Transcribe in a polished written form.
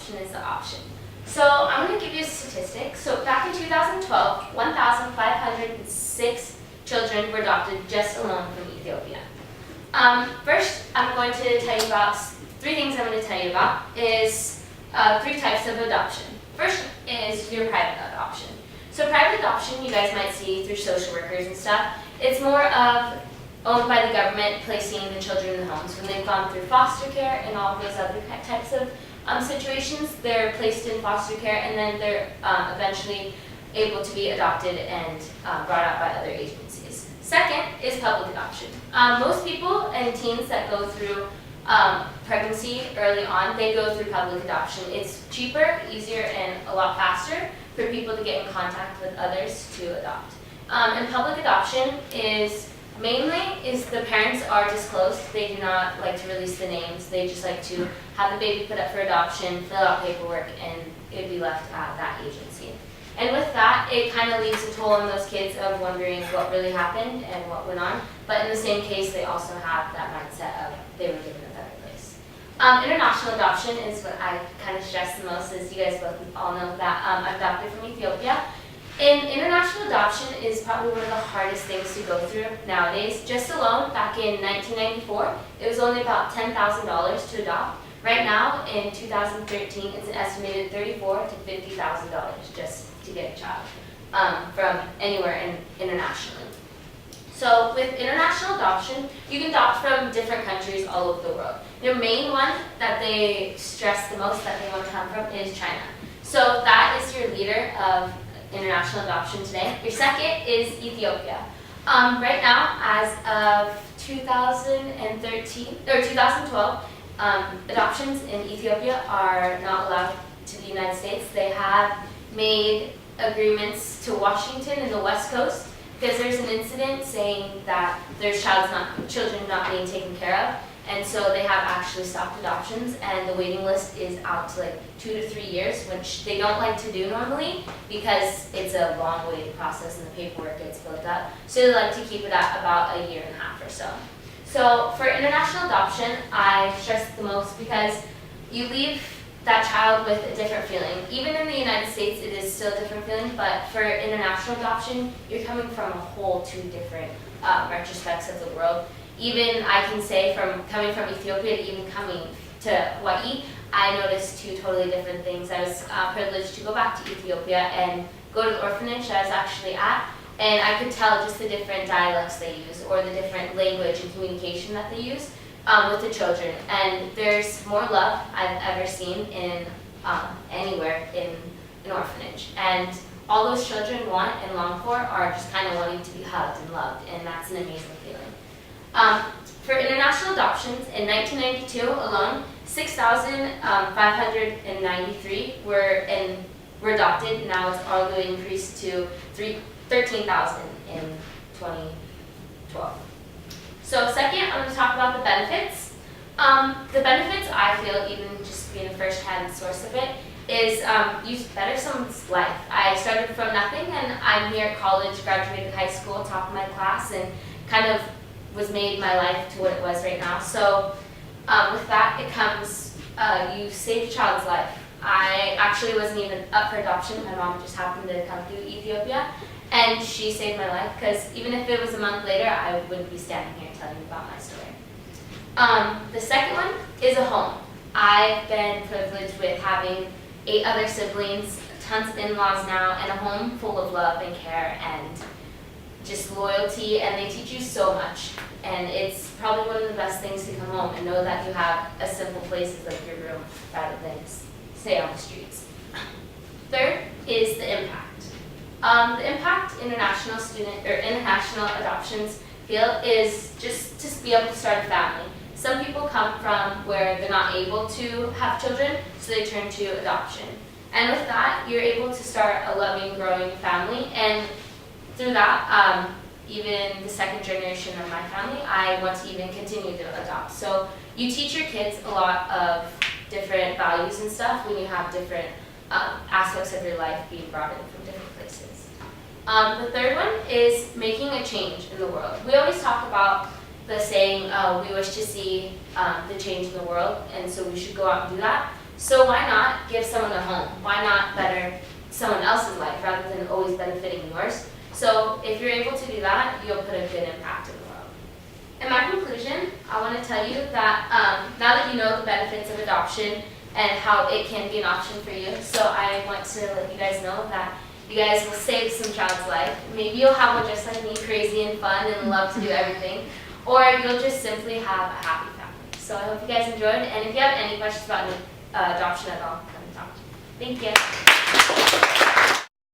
adoption is the option. So I'm going to give you a statistic. So back in 2012, 1,506 children were adopted just alone from Ethiopia. First, I'm going to tell you about three things I'm going to tell you about is three types of adoption. First is your private adoption. So private adoption, you guys might see through social workers and stuff. It's more of owned by the government, placing the children in homes. When they've gone through foster care and all of those other types of situations, they're placed in foster care and then they're eventually able to be adopted and brought out by other agencies. Second is public adoption. Most people and teens that go through pregnancy early on, they go through public adoption. It's cheaper, easier, and a lot faster for people to get in contact with others to adopt. And public adoption is the parents are disclosed. They do not like to release the names. They just like to have the baby put up for adoption, fill out paperwork, and it'd be left at that agency. And with that, it kind of leaves a toll on those kids of wondering what really happened and what went on. But in the same case, they also have that mindset of they were given a better place. International adoption is what I kind of stress the most, as you guys both all know that I'm adopted from Ethiopia. And international adoption is probably one of the hardest things to go through nowadays. Just alone, back in 1994, it was only about $10,000 to adopt. Right now, in 2013, it's an estimated $34,000 to $50,000 just to get a child from anywhere internationally. So with international adoption, you can adopt from different countries all over the world. The main one that they stress the most that they want to come from is China. So that is your leader of international adoption today. Your second is Ethiopia. Right now, as of 2012, adoptions in Ethiopia are not allowed to the United States. They have made agreements to Washington and the West Coast because there's an incident saying that there's children not being taken care of. And so they have actually stopped adoptions, and the waiting list is out to like 2 to 3 years, which they don't like to do normally because it's a long waiting process and the paperwork gets built up. So they like to keep it at about a year and a half or so. So for international adoption, I stress it the most because you leave that child with a different feeling. Even in the United States, it is still a different feeling, but for international adoption, you're coming from a whole two different retrospects of the world. Even I can say from coming from Ethiopia to even coming to Hawaii, I noticed two totally different things. I was privileged to go back to Ethiopia and go to the orphanage I was actually at, and I could tell just the different dialects they use or the different language and communication that they use with the children. And there's more love I've ever seen in anywhere in an orphanage. And all those children want and long for are just kind of wanting to be hugged and loved, and that's an amazing feeling. For international adoptions, in 1992 alone, 6,593 were adopted. Now it's already increased to 13,000 in 2012. So second, I'm going to talk about the benefits. The benefits I feel, even just being a first-hand source of it, is you better someone's life. I started from nothing, and I'm here at college, graduated high school, top of my class, and kind of was made my life to what it was right now. So with that, it comes, you save a child's life. I actually wasn't even up for adoption. My mom just happened to come through Ethiopia, and she saved my life, because even if it was a month later, I wouldn't be standing here telling you about my story. The second one is a home. I've been privileged with having 8 other siblings, tons of in-laws now, and a home full of love and care and just loyalty, and they teach you so much. And it's probably one of the best things to come home and know that you have a simple place like your room rather than stay on the streets. Third is the impact. The impact international adoptions feel is just to be able to start a family. Some people come from where they're not able to have children, so they turn to adoption. And with that, you're able to start a loving, growing family. And through that, even the second generation of my family, I want to even continue to adopt. So you teach your kids a lot of different values and stuff when you have different aspects of your life being brought in from different places. The third one is making a change in the world. We always talk about the saying, we wish to see the change in the world, and so we should go out and do that. So why not give someone a home? Why not better someone else's life rather than always benefiting yours? So if you're able to do that, you'll put a good impact in the world. In my conclusion, I want to tell you that now that you know the benefits of adoption and how it can be an option for you, so I want to let you guys know that you guys will save some child's life. Maybe you'll have one just like me, crazy and fun and love to do everything, or you'll just simply have a happy family. So I hope you guys enjoyed, and if you have any questions about adoption at all, come and talk to me. Thank you.